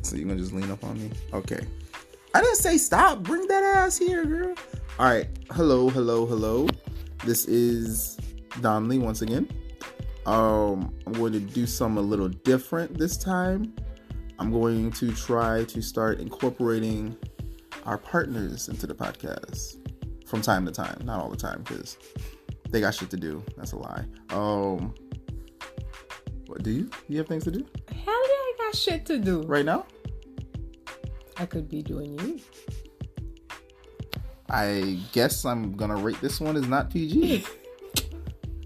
So you gonna just lean up on me? Okay. I didn't say stop. Bring that ass here, girl. All right. Hello. This is Danli once again. I'm going to do something a little different this time. I'm going to try to start incorporating our partners into the podcast from time to time. Not all the time, because they got shit to do. That's a lie. What do you? You have things to do? Hell yeah, I got shit to do. Right now? I could be doing you. I guess I'm gonna rate this one as not PG.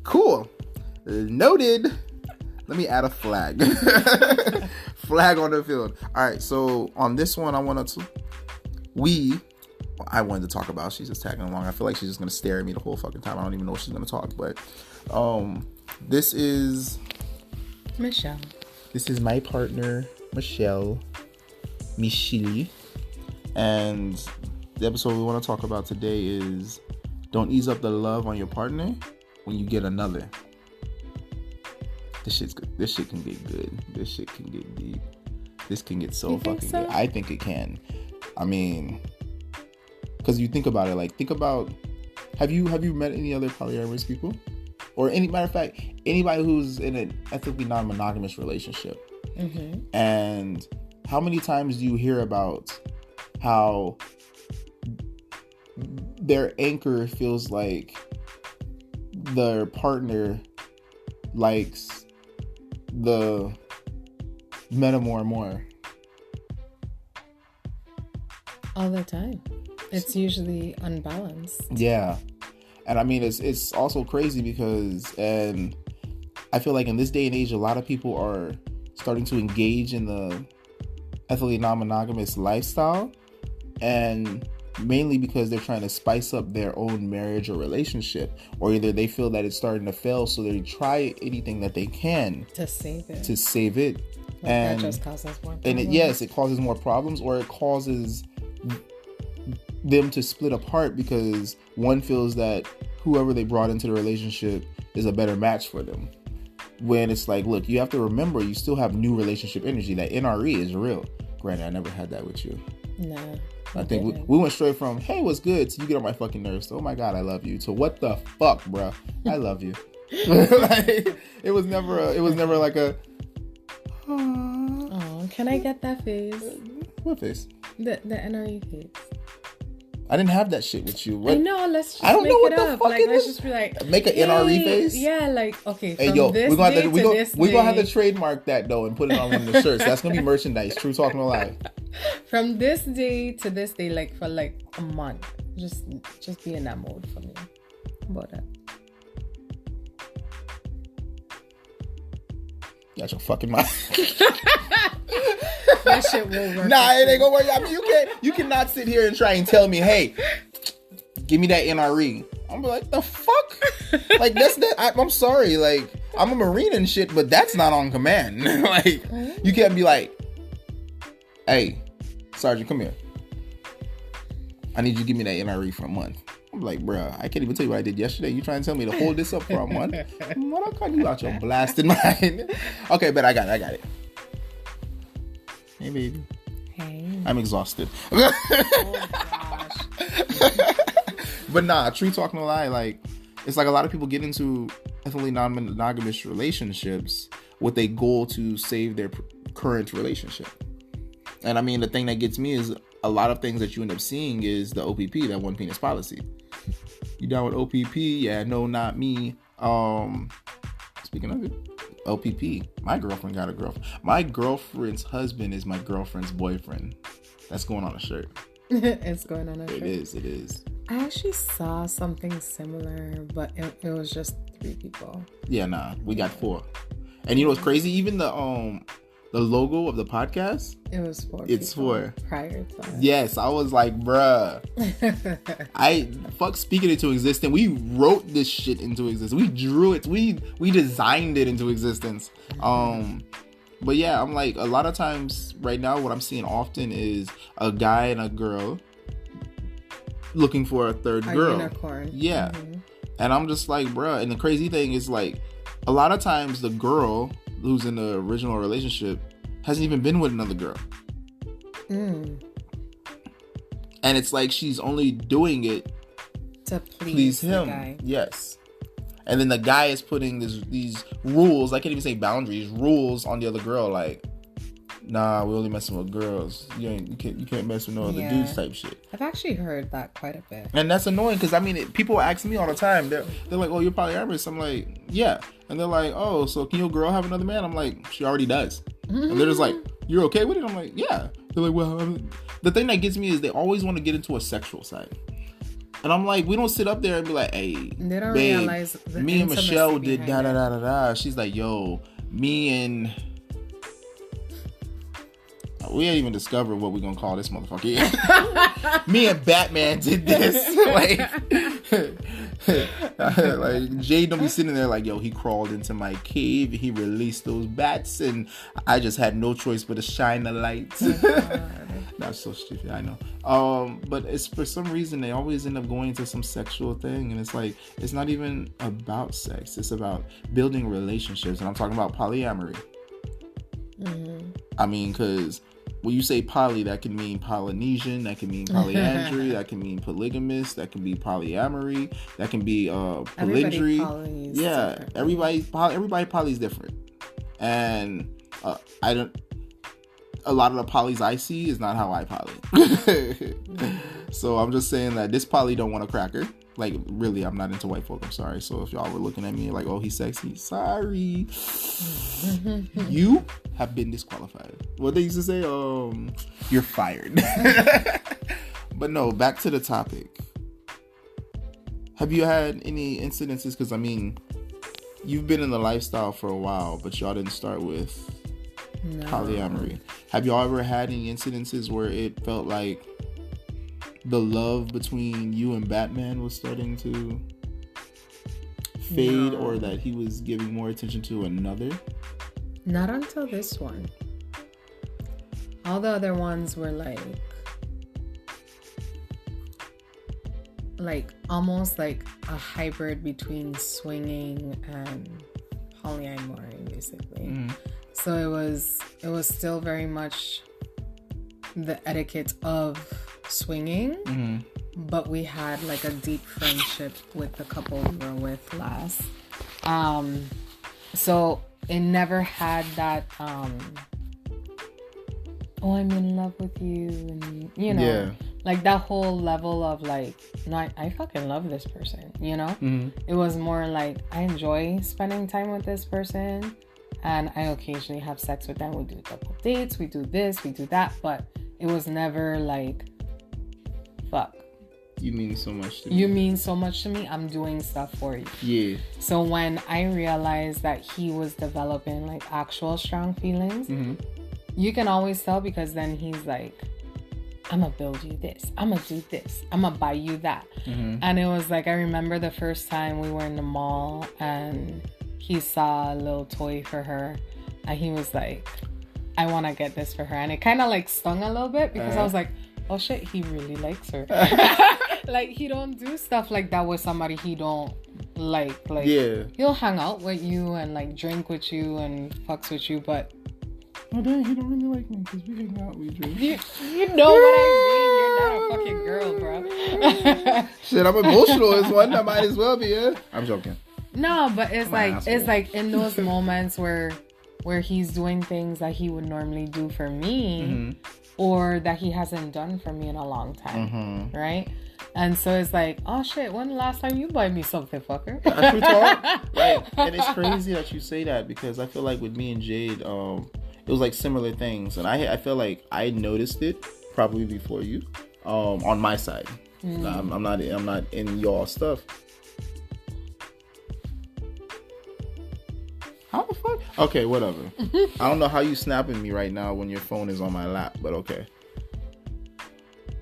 Cool. Noted. Let me add a flag. Flag on the field. Alright, so on this one I wanted to talk about. She's just tagging along. I feel like she's just gonna stare at me the whole fucking time. I don't even know what she's gonna talk, but this is Michelle. This is my partner, Michelle. And the episode we want to talk about today is don't ease up the love on your partner when you get another. This shit's good. This shit can get good. This shit can get deep. This can get so fucking good. I think it can. I mean, because you think about it, like think about have you met any other polyamorous people? Or matter of fact, anybody who's in an ethically non-monogamous relationship. Mm-hmm. And how many times do you hear about how their anchor feels like their partner likes the meta more and more? All the time. It's usually unbalanced. Yeah. And I mean, it's also crazy because, and I feel like in this day and age, a lot of people are starting to engage in the ethically non-monogamous lifestyle, and mainly because they're trying to spice up their own marriage or relationship, or either they feel that it's starting to fail, so they try anything that they can to save it. But and that just causes more problems. And it causes more problems, or it causes them to split apart because one feels that whoever they brought into the relationship is a better match for them. When it's like, look, you have to remember, you still have new relationship energy. That NRE is real. Granted, I never had that with you. No. I think we went straight from, hey, what's good? To you get on my fucking nerves. To, oh my God, I love you. To what the fuck, bro? I love you. Like, it was never like a, oh, can I get that face? What face? The NRE face. I didn't have that shit with you. What? I know, let's just I don't make know what it the up. fuck Like, it let's is. just be like, Make an NRE face? Yeah, like, okay, hey, from yo, this we're gonna day have to trademark that, though, and put it on one of the shirts. That's gonna be merchandise. True talking alive. From this day to this day, like, for, like, a month. Just be in that mode for me. How about that? Got your fucking mind. That shit will work. Nah, it ain't gonna work. I mean, you cannot sit here and try and tell me, hey, give me that NRE. I'm like, the fuck? Like, that's that. I'm sorry. Like, I'm a Marine and shit, but that's not on command. Like, you can't be like, hey, Sergeant, come here. I need you to give me that NRE for a month. I'm like, bruh, I can't even tell you what I did yesterday. You trying to tell me to hold this up for a month? What I call you out your blasted mind? Okay, but I got it. Hey, baby. Hey. I'm exhausted. Oh, gosh. But nah, true talking a lie. Like, it's like a lot of people get into ethically non-monogamous relationships with a goal to save their current relationship. And I mean, the thing that gets me is a lot of things that you end up seeing is the OPP, that one penis policy. You down with OPP? Yeah, no, not me. Speaking of it, OPP, my girlfriend got a girlfriend. My girlfriend's husband is my girlfriend's boyfriend. That's going on a shirt. It's going on a shirt. It is. I actually saw something similar, but it was just 3 people. Yeah, nah, we got 4. And you know what's crazy? Even the logo of the podcast, it was 4 it's people 4 prior to that. Yes, I was like, bruh. Fuck speaking it into existence. We wrote this shit into existence. We drew it. We designed it into existence. But yeah, I'm like, a lot of times right now what I'm seeing often is a guy and a girl looking for a third girl. Unicorn. Yeah. Mm-hmm. And I'm just like, bruh. And the crazy thing is, like, a lot of times the girl who's in the original relationship hasn't even been with another girl. Mm. And it's like she's only doing it to please him. The guy. Yes. And then the guy is putting these rules, I can't even say boundaries, rules on the other girl. Like, nah, we only messing with girls. You can't mess with no other dudes type shit. I've actually heard that quite a bit. And that's annoying because, I mean, people ask me all the time. They're like, oh, you're polyamorous. I'm like, yeah. And they're like, oh, so can your girl have another man? I'm like, she already does. And they're just like, you're okay with it? I'm like, yeah. They're like, well, the thing that gets me is they always want to get into a sexual side. And I'm like, we don't sit up there and be like, hey, they don't babe, realize the me and Michelle did da da da da da. She's like, yo, me and... We ain't even discovered what we're going to call this motherfucker. Me and Batman did this. like Jade don't be sitting there like, yo, he crawled into my cave. He released those bats. And I just had no choice but to shine the lights. That's so stupid, I know. But it's for some reason they always end up going to some sexual thing. And it's like, it's not even about sex. It's about building relationships. And I'm talking about polyamory. Mm-hmm. I mean, because when you say poly, that can mean Polynesian, that can mean polyandry, that can mean polygamous, that can be polyamory, that can be polyandry. Yeah, everybody poly is different, and a lot of the polys I see is not how I poly. So I'm just saying that this poly don't want a cracker. Like, really, I'm not into white folk. I'm sorry. So if y'all were looking at me like, oh, he's sexy, sorry. You have been disqualified. What they used to say, you're fired. But no, back to the topic. Have you had any incidences? Because, I mean, you've been in the lifestyle for a while, but y'all didn't start with polyamory. Have y'all ever had any incidences where it felt like the love between you and Batman was starting to fade, or that he was giving more attention to another? Not until this one. All the other ones were like almost like a hybrid between swinging and polyamory, basically. Mm-hmm. So it was still very much the etiquette of swinging, mm-hmm. but we had like a deep friendship with the couple we were with last. So it never had that oh, I'm in love with you, and you know, like that whole level of like, no, I fucking love this person, you know. Mm-hmm. It was more like I enjoy spending time with this person, and I occasionally have sex with them. We do double dates, we do this, we do that, but it was never like, fuck, you mean so much to me. You mean so much to me. I'm doing stuff for you. Yeah. So when I realized that he was developing like actual strong feelings, mm-hmm. you can always tell, because then he's like, I'm gonna build you this, I'm gonna do this, I'm gonna buy you that. Mm-hmm. And it was like, I remember the first time we were in the mall and he saw a little toy for her and he was like, I want to get this for her. And it kind of like stung a little bit, because I was like, oh shit, he really likes her. Like, he don't do stuff like that with somebody he don't like. Yeah, he'll hang out with you and like drink with you and fucks with you, but oh dang, he don't really like me because we hang out, we drink. You know what I mean? You're not a fucking girl, bro. Shit, I'm emotional as one. I might as well be. I'm joking. No, but it's like in those moments where he's doing things that he would normally do for me, mm-hmm. or that he hasn't done for me in a long time, mm-hmm. right? And so it's like, oh shit, when the last time you buy me something, fucker? Actually, right. And it's crazy that you say that, because I feel like with me and Jade, it was like similar things, and I feel like I noticed it probably before you, on my side. Mm. I'm not in y'all stuff. How the fuck? Okay, whatever. I don't know how you snapping me right now when your phone is on my lap, but okay.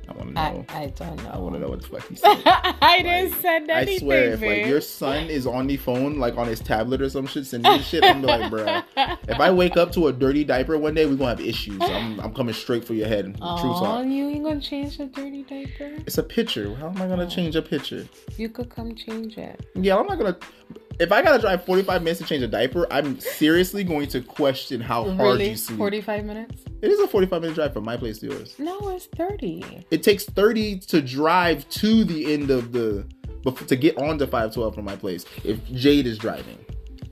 I want to know. I don't know. I want to know what the fuck you said. I didn't send anything, I swear, if like your son is on the phone, like on his tablet or some shit, sending me shit, I'm like, bruh. If I wake up to a dirty diaper one day, we're gonna have issues. I'm coming straight for your head. True talk. You ain't gonna change the dirty diaper? It's a picture. How am I gonna change a picture? You could come change it. Yeah, I'm not gonna. if I gotta drive 45 minutes to change a diaper, I'm seriously going to question how hard you sleep. 45 minutes? It is a 45-minute drive from my place to yours. No, it's 30. It takes 30 to drive to the end of to get onto 512 from my place if Jade is driving.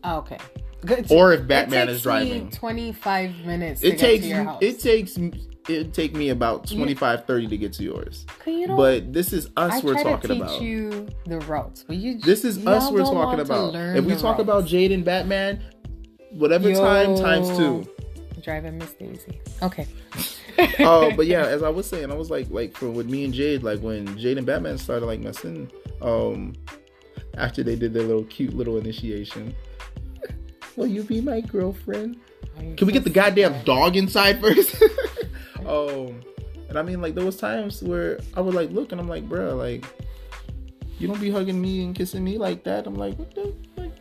Oh, okay. Good. Or if Batman is driving. 25 minutes to get to your house. It'd take me about 25-30 to get to yours. But this is us we're talking about. I try to teach you the routes. This is us we're talking about. If we talk about Jade and Batman, whatever times 2. Driving Miss Daisy. Okay. But yeah, as I was saying, I was like with me and Jade, like when Jade and Batman started like messing, after they did their cute little initiation. Will you be my girlfriend? Can we get the goddamn dog inside first? And I mean, like, there was times where I would like look and I'm like, bruh, like, you don't be hugging me and kissing me like that. I'm like, what the fuck?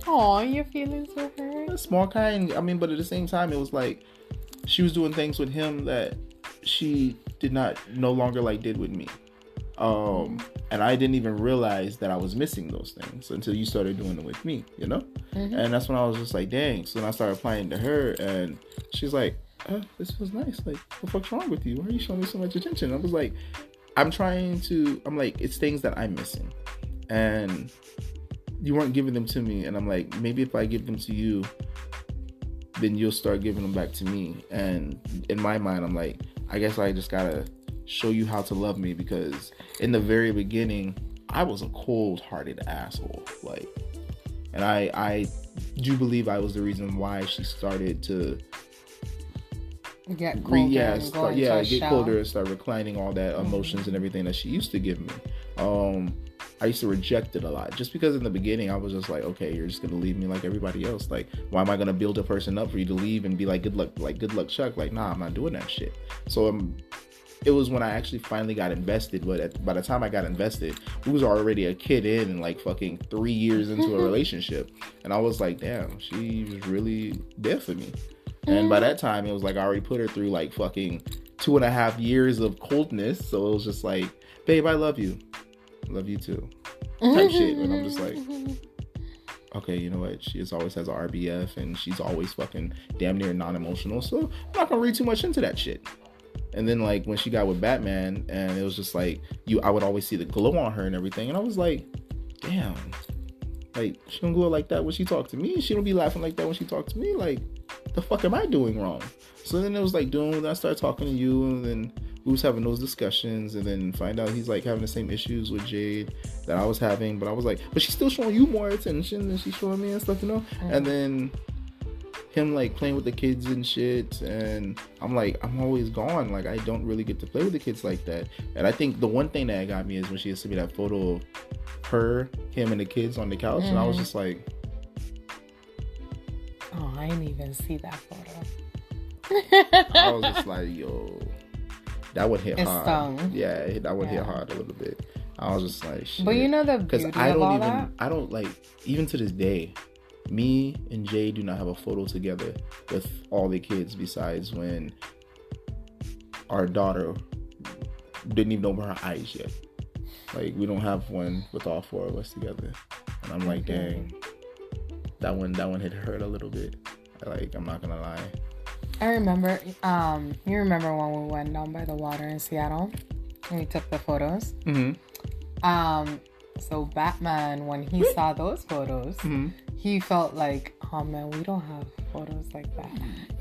Aw, you're feeling so hurt. A small kind. I mean, but at the same time, it was like she was doing things with him that she no longer like did with me. And I didn't even realize that I was missing those things until you started doing it with me, you know? Mm-hmm. And that's when I was just like, dang. So then I started applying to her and she's like, this feels nice. Like, what the fuck's wrong with you? Why are you showing me so much attention? I was like, I'm like, it's things that I'm missing. And you weren't giving them to me. And I'm like, maybe if I give them to you, then you'll start giving them back to me. And in my mind, I'm like, I guess I just gotta show you how to love me, because in the very beginning I was a cold-hearted asshole, like, and I do believe I was the reason why she started to get colder, get colder and start reclining all that emotions and everything that she used to give me. I used to reject it a lot just because in the beginning I was just like, okay, you're just gonna leave me like everybody else. Like, why am I gonna build a person up for you to leave and be like, good luck Chuck? Like, nah, I'm not doing that shit. So it was when I actually finally got invested. But by the time I got invested, we was already a kid in and like fucking 3 years into a relationship. And I was like, damn, she was really there for me. And by that time, it was like I already put her through like fucking 2.5 years of coldness. So it was just like, babe, I love you. Love you too. Type shit. And I'm just like, okay, you know what? She always has a RBF and she's always fucking damn near non-emotional. So I'm not gonna read too much into that shit. And then like when she got with Batman and it was just like I would always see the glow on her and everything. And I was like, damn, like she don't glow like that when she talked to me. She don't be laughing like that when she talked to me. Like, the fuck am I doing wrong? So then it was like I started talking to you and then we was having those discussions and then find out he's like having the same issues with Jade that I was having. But I was like, but she's still showing you more attention than she's showing me and stuff, you know? And then him like playing with the kids and shit, and I'm like, I'm always gone, like I don't really get to play with the kids like that. And I think the one thing that got me is when she sent me that photo of him and the kids on the couch, and I was just like, oh, I didn't even see that photo. I was just like, yo, that would hit hard. Stung. Yeah, that would hit hard a little bit. I was just like, shit. But you know the beauty of all that? I don't like, even to this day, me and Jay do not have a photo together with all the kids besides when our daughter didn't even open her eyes yet. Like, we don't have one with all 4 of us together. And I'm like, dang, that one hit hurt a little bit. Like, I'm not gonna lie. I remember, you remember when we went down by the water in Seattle and we took the photos? Mm-hmm. So Batman, when he saw those photos, he felt like, oh man, we don't have photos like that.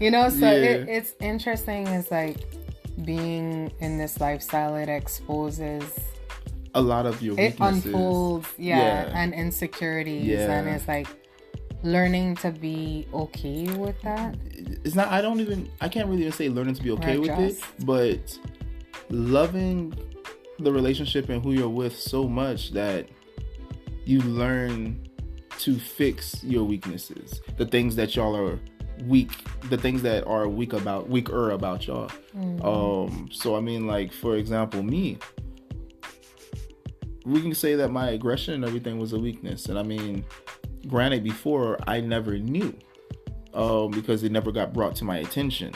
You know, so it's interesting. It's like being in this lifestyle, it exposes a lot of your weaknesses. It unfolds, and insecurities. Yeah. And it's like learning to be okay with that. It's not, I can't really even say learning to be okay with it, but loving the relationship and who you're with so much that you learn to fix your weaknesses, the things that y'all are weak, the things that are weaker about y'all. So I mean, like, for example, me, we can say that my aggression and everything was a weakness. And I mean, granted, before I never knew, because it never got brought to my attention.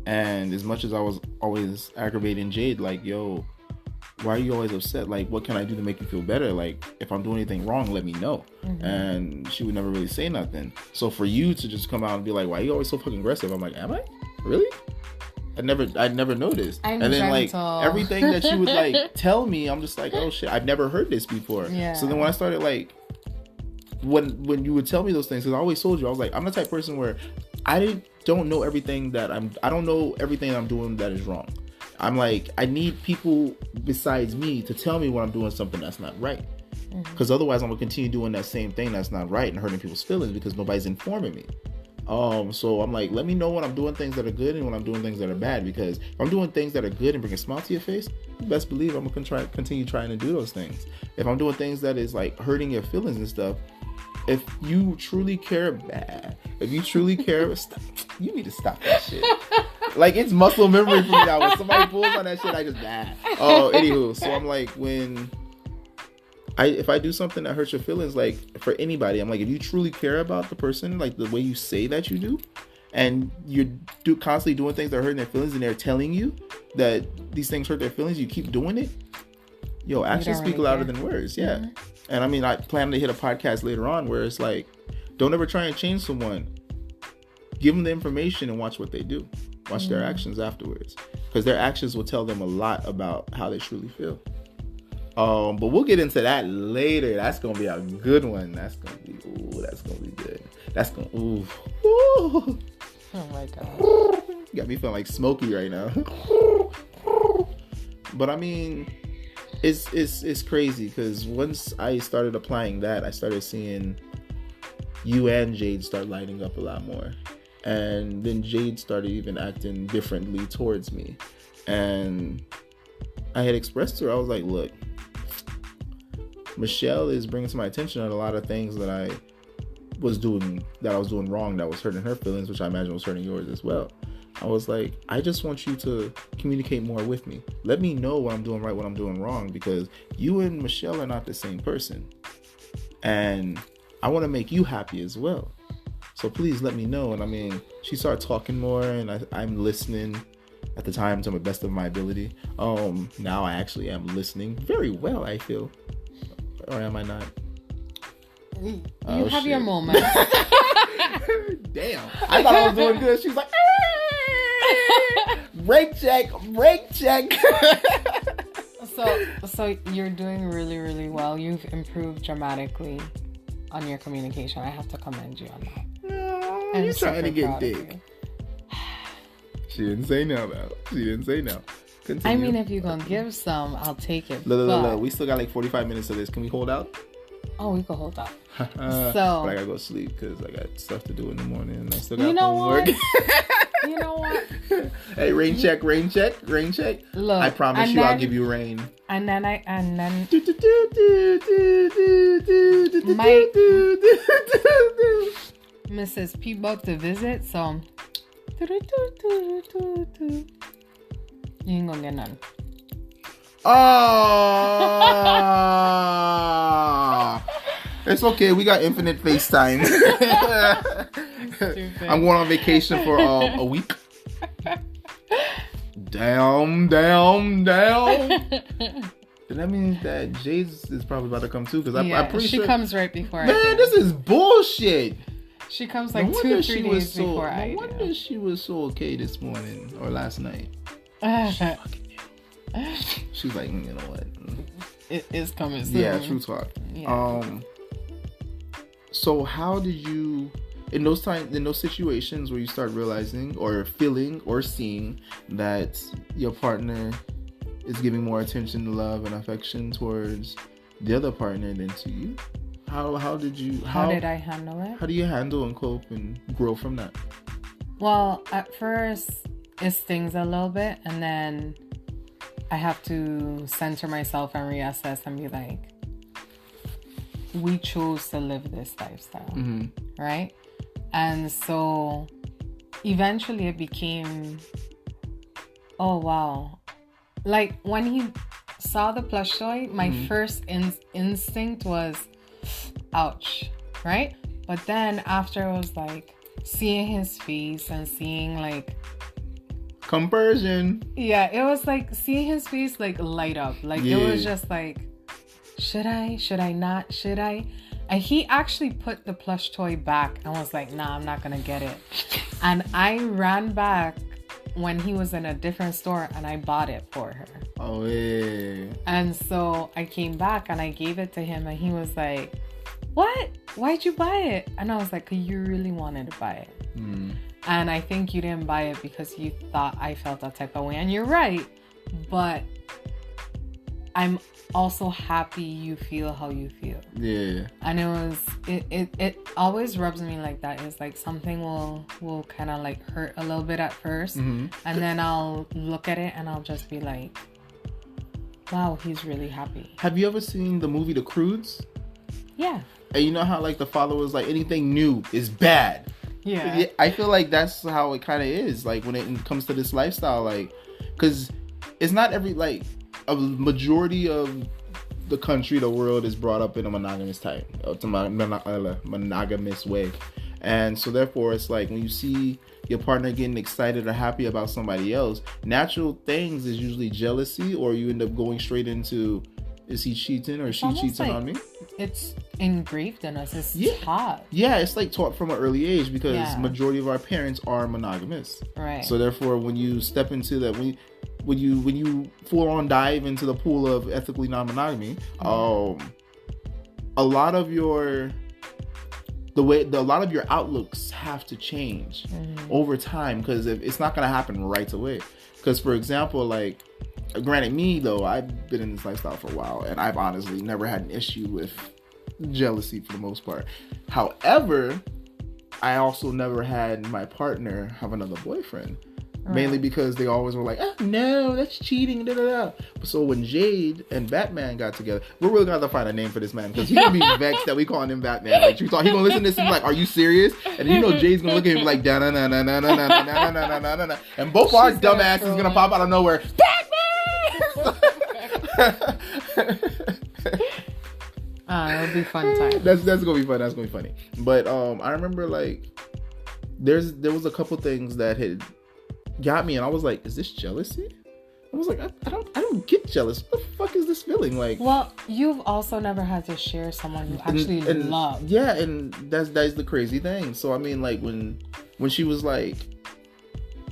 And as much as I was always aggravating Jade, like, yo, why are you always upset? Like, what can I do to make you feel better? Like, if I'm doing anything wrong, let me know. And she would never really say nothing. So for you to just come out and be like, why are you always so fucking aggressive? I'm like, am I? Really? I'd never noticed. And then like everything that she would like tell me, I'm just like, oh shit, I've never heard this before. Yeah. So then when I started like, when you would tell me those things, because I always told you, I was like, I'm the type of person where I don't know everything that I don't know everything that I'm doing that is wrong. I'm like, I need people besides me to tell me when I'm doing something that's not right. Because otherwise I'm gonna continue doing that same thing that's not right and hurting people's feelings because nobody's informing me. So I'm like, let me know when I'm doing things that are good and when I'm doing things that are bad, because if I'm doing things that are good and bring a smile to your face, you best believe I'm gonna continue trying to do those things. If I'm doing things that is like hurting your feelings and stuff, if you truly care, you need to stop that shit. Like, it's muscle memory for me now. When somebody pulls on that shit, I just anywho, so I'm like, if I do something that hurts your feelings, like for anybody, I'm like, if you truly care about the person, like the way you say that you do, and you're constantly doing things that are hurting their feelings, and they're telling you that these things hurt their feelings, you keep doing it. Yo, actions speak louder than words. Yeah. And I mean, I plan to hit a podcast later on where it's like, don't ever try and change someone. Give them the information and watch what they do. Watch their actions afterwards, because their actions will tell them a lot about how they truly feel. But we'll get into that later. That's gonna be a good one. That's gonna be good. Ooh. Oh my god. You got me feeling like Smokey right now. But I mean, it's crazy, because once I started applying that, I started seeing you and Jade start lighting up a lot more. And then Jade started even acting differently towards me. And I had expressed to her, I was like, look, Michelle is bringing to my attention a lot of things that I was doing wrong, that was hurting her feelings, which I imagine was hurting yours as well. I was like, I just want you to communicate more with me. Let me know what I'm doing right, what I'm doing wrong, because you and Michelle are not the same person. And I want to make you happy as well. So please let me know. And I mean, she started talking more, and I'm listening at the time to the best of my ability. Now I actually am listening very well, I feel. Or am I not? You have your moments. Damn. I thought I was doing good. She's like, break check. So you're doing really, really well. You've improved dramatically on your communication. I have to commend you on that. You're trying to get dick. She didn't say no, though. Continue. I mean, if you're going to give some, I'll take it. Look. We still got like 45 minutes of this. Can we hold out? Oh, we can hold out. But I gotta go sleep because I got stuff to do in the morning. And I still got homework. You know what? Hey, rain check. Look, I promise you, I'll give you rain. And then Mrs. P about to visit, so you ain't gonna get none. It's okay. We got infinite FaceTime. I'm going on vacation for a week. Down. Then that means that Jade is probably about to come too, because I'm pretty sure she comes right before. Man, this is bullshit. She comes like 2-3 days before I do. No wonder she was so okay this morning or last night. She's like, you know what? It is coming soon. Yeah, true talk. Yeah. So how did you, in those situations where you start realizing or feeling or seeing that your partner is giving more attention, love, and affection towards the other partner than to you? How did I handle it? How do you handle and cope and grow from that? Well, at first it stings a little bit, and then I have to center myself and reassess and be like, we chose to live this lifestyle, right? And so eventually it became, oh wow. Like when he saw the plush toy, my first instinct was, ouch, right? But then after it was like seeing his face and seeing like Compersion. Yeah, it was like seeing his face like light up. Like it was just like, should I? Should I not? Should I? And he actually put the plush toy back and was like, nah, I'm not gonna get it. And I ran back when he was in a different store and I bought it for her. Oh yeah. And so I came back and I gave it to him and he was like, what? Why'd you buy it? And I was like, 'cause you really wanted to buy it. And I think you didn't buy it because you thought I felt that type of way. And you're right. But I'm also happy you feel how you feel. Yeah. And it always rubs me like that. It's like something will kind of like hurt a little bit at first. And then I'll look at it and I'll just be like, wow, he's really happy. Have you ever seen the movie The Croods? Yeah. And you know how like the father was like, anything new is bad. Yeah. I feel like that's how it kind of is. Like when it comes to this lifestyle, like, because it's not every, like, a majority of the country, the world is brought up in a monogamous type, monogamous way. And so therefore it's like when you see your partner getting excited or happy about somebody else, natural things is usually jealousy, or you end up going straight into, is he cheating or is she cheating on me? It's engraved in us. It's taught. Yeah, it's like taught from an early age because majority of our parents are monogamous. Right. So therefore, when you step into that, when you full on dive into the pool of ethically non-monogamy, a lot of your outlooks have to change over time, because it's not going to happen right away. Because for example, like, granted, me though, I've been in this lifestyle for a while and I've honestly never had an issue with jealousy for the most part. However, I also never had my partner have another boyfriend. Mainly because they always were like, oh no, that's cheating, da da da. So when Jade and Batman got together, we're really gonna have to find a name for this man, because he's gonna be vexed that we calling him Batman. Like, he gonna listen to this and be like, are you serious? And you know Jade's gonna look at him like, da na na na na na na na na na na na, and both our dumb asses is gonna pop out of nowhere. Batman! It'll be fun time. That's gonna be fun. That's gonna be funny. But I remember like there was a couple things that had got me, and I was like, is this jealousy? I was like, I don't get jealous. What the fuck is this feeling like? Well, you've also never had to share someone you actually love. Yeah, and that's the crazy thing. So I mean, like when she was like,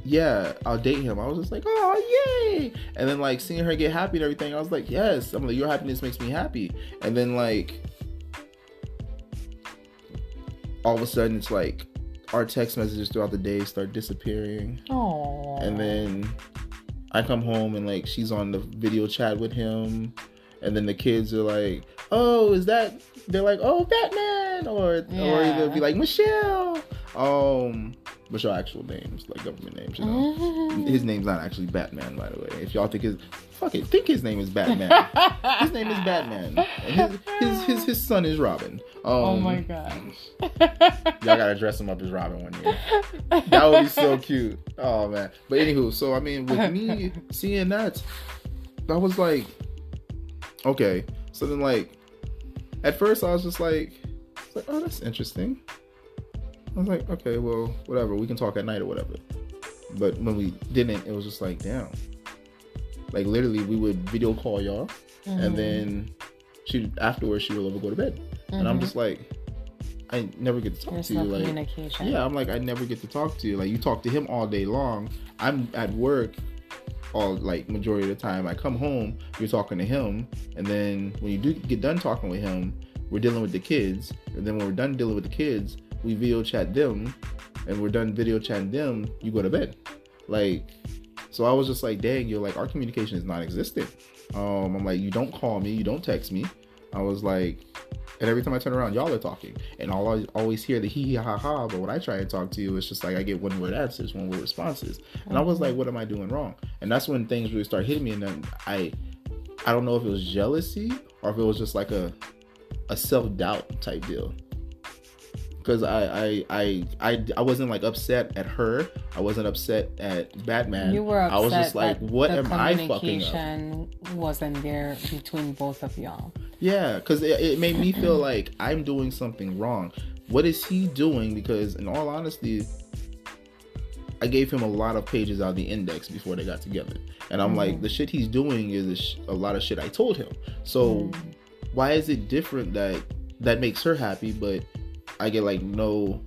yeah, I'll date him, I was just like, oh yay. And then like seeing her get happy and everything, I was like, yes. I'm like, your happiness makes me happy. And then like all of a sudden it's like our text messages throughout the day start disappearing. Aww. And then I come home and like she's on the video chat with him, and then the kids are like, oh, is that, they're like, oh, Batman, or they'll be like, Michelle. What's your actual names, like government names, you know? His name's not actually Batman, by the way. If y'all think think his name is Batman. His name is Batman. And his son is Robin. Oh my gosh. Y'all gotta dress him up as Robin one year. That would be so cute. Oh man. But anywho, so I mean, with me seeing that, I was like, okay. So then like, at first I was just like, oh, that's interesting. I was like, okay, well, whatever. We can talk at night or whatever. But when we didn't, it was just like, damn. Like literally, we would video call y'all, and then afterwards she would let me go to bed, and I'm just like, I never get to talk to you. Like, communication. Yeah, I'm like, I never get to talk to you. Like, you talk to him all day long. I'm at work all, like, majority of the time. I come home, you're talking to him, and then when you do get done talking with him, we're dealing with the kids, and then when we're done dealing with the kids, we video chat them, and we're done video chatting them, you go to bed. Like, so I was just like, dang, you're like, our communication is non-existent. I'm like, you don't call me, you don't text me. I was like, and every time I turn around, y'all are talking, and I'll always hear the hee ha ha, but when I try and talk to you, it's just like I get one word answers, one word responses, and I was like, what am I doing wrong? And that's when things really start hitting me, and then I don't know if it was jealousy or if it was just like a self-doubt type deal. Because I wasn't like upset at her. I wasn't upset at Batman. You were upset. I was just like, what am I fucking up? Communication wasn't there between both of y'all. Yeah, because it made me feel like I'm doing something wrong. What is he doing? Because in all honesty, I gave him a lot of pages out of the index before they got together. And I'm like, the shit he's doing is a lot of shit I told him. So why is it different that makes her happy, but I get like no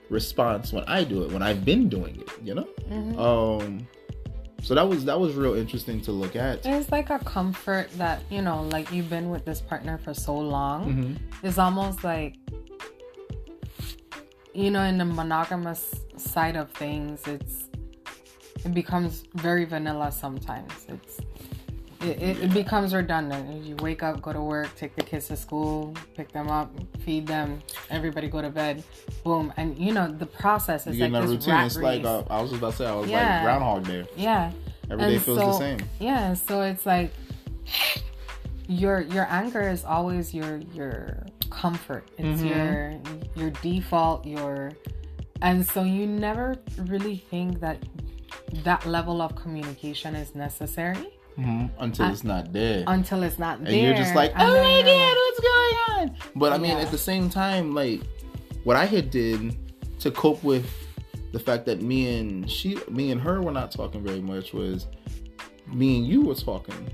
response when I do it, when I've been doing it, you know? So that was real interesting to look at. It's like a comfort that, you know, like you've been with this partner for so long. It's almost like, you know, in the monogamous side of things, it becomes very vanilla sometimes. It becomes redundant. You wake up, go to work, take the kids to school, pick them up, feed them, everybody go to bed, boom. And you know, the process is like this routine. It's like I was just about to say, like Groundhog Day. Yeah. Every day feels the same. Yeah, so it's like your anchor is always your comfort. It's your default, and so you never really think that level of communication is necessary. Until it's not there. Until it's not there. And you're just like, oh my God, what's going on? But I mean, at the same time, like, what I had did to cope with the fact that me and her were not talking very much was me and you were talking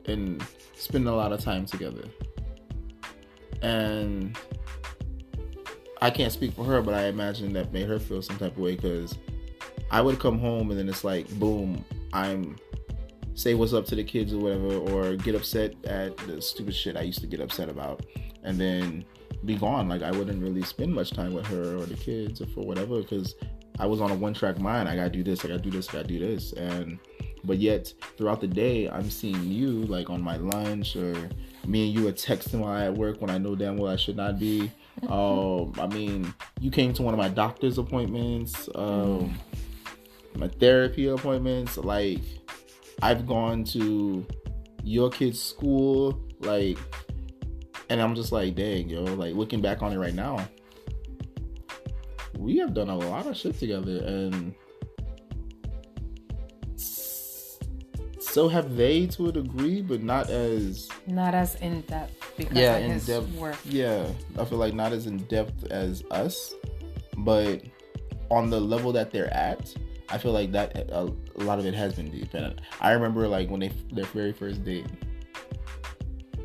and spending a lot of time together. And I can't speak for her, but I imagine that made her feel some type of way, because I would come home and then it's like, boom, I'm say what's up to the kids or whatever, or get upset at the stupid shit I used to get upset about, and then be gone. Like, I wouldn't really spend much time with her or the kids or for whatever, because I was on a one-track mind. I gotta do this, I gotta do this, I gotta do this. But yet throughout the day, I'm seeing you like on my lunch, or me and you are texting while at work when I know damn well I should not be. I mean, you came to one of my doctor's appointments, my therapy appointments. Like, I've gone to your kid's school, like, and I'm just like, dang, yo, like, looking back on it right now, we have done a lot of shit together, and so have they to a degree, but not as in depth, because of his work. Yeah, I feel like not as in depth as us, but on the level that they're at, I feel like that a lot of it has been deep. And I remember, like, when their very first date,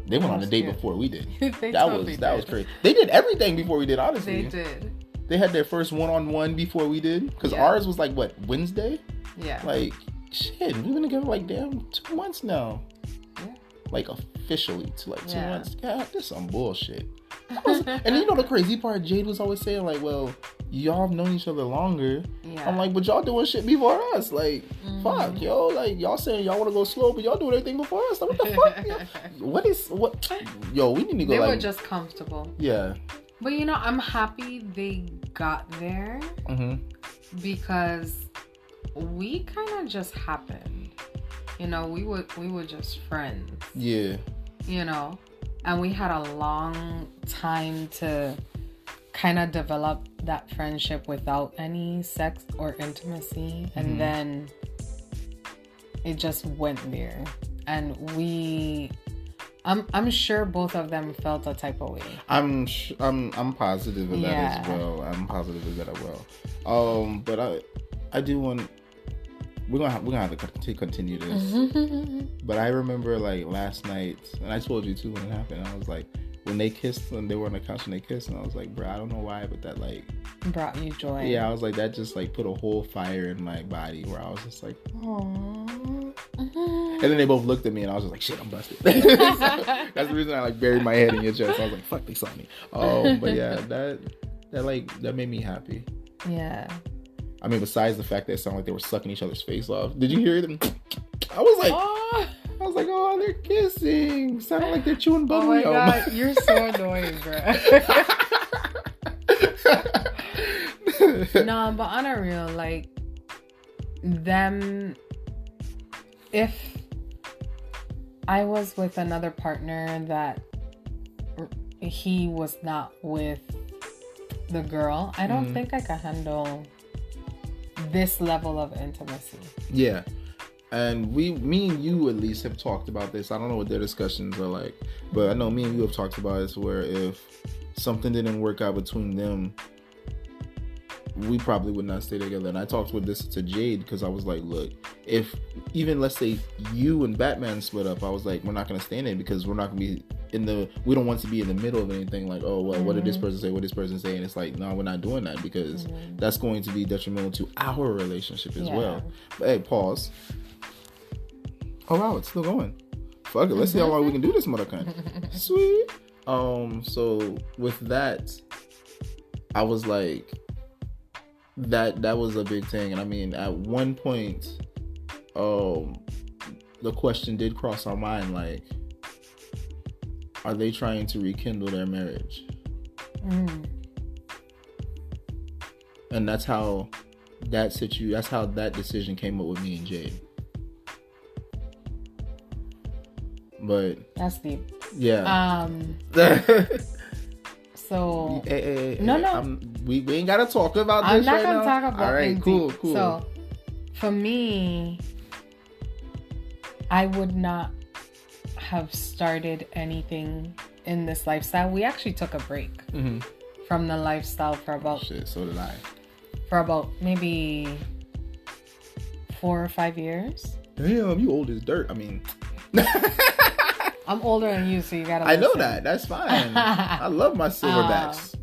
they went on a date before we did. That was crazy. They did everything before we did, honestly. They did. They had their first one-on-one before we did, because ours was like, what, Wednesday? Yeah. Like, shit, we've been together like damn 2 months now. Yeah. Like, officially to like 2 months. God, this is some bullshit. And you know the crazy part, Jade was always saying, like, well, y'all have known each other longer. Yeah. I'm like, but y'all doing shit before us. Like, fuck, yo. Like, y'all saying y'all want to go slow, but y'all doing everything before us. Like, what the fuck? What? Yo, we need to go. They were just comfortable. Yeah. But, you know, I'm happy they got there. Because we kind of just happened. You know, we were just friends. Yeah. You know, and we had a long time to kind of develop that friendship without any sex or intimacy, and then it just went there. And I'm sure both of them felt a type of way. I'm positive of that as well. I'm positive of that as well. But I do want. We're gonna have to continue this. But I remember, like, last night, and I told you too when it happened. I was like, when they kissed and they were on the couch and they kissed, and I was like, bro, I don't know why, but that, like, brought you joy. Yeah, I was like, that just, like, put a whole fire in my body, where I was just like, aww. And then they both looked at me, and I was just like, shit, I'm busted. That's the reason I, like, buried my head in your chest. I was like, fuck, they saw me. But yeah, that made me happy. Yeah. I mean, besides the fact that it sounded like they were sucking each other's face off. Did you hear them? I was like, oh, they're kissing. Sounded like they're chewing bubble. Oh my God, you're so annoying, bro. No, but on a real, like, them, if I was with another partner that he was not with the girl, I don't think I could handle this level of intimacy. Yeah. And me and you at least have talked about this. I don't know what their discussions are like, but I know me and you have talked about this, where if something didn't work out between them, we probably would not stay together. And I talked with this to Jade because I was like, look, if even let's say you and Batman split up, I was like, we're not going to stay in it because we're not going to be we don't want to be in the middle of anything like, oh, well, what did this person say? What did this person say? And it's like, no, we're not doing that because that's going to be detrimental to our relationship as well. But hey, pause. Oh, wow, it's still going. Fuck it. Let's see how long we can do this, motherfucker. Sweet. So with that, I was like, that was a big thing. And I mean, at one point, the question did cross our mind, like, are they trying to rekindle their marriage? And that's how that decision came up with me and Jade. But that's deep. Yeah. So no. We ain't gotta talk about this. I'm not gonna talk about. All right, cool. So, for me, I would not have started anything in this lifestyle. We actually took a break from the lifestyle for about. So did I. For about maybe 4 or 5 years. Damn, you old as dirt. I mean. I'm older than you, so you gotta listen. I know that. That's fine. I love my silverbacks.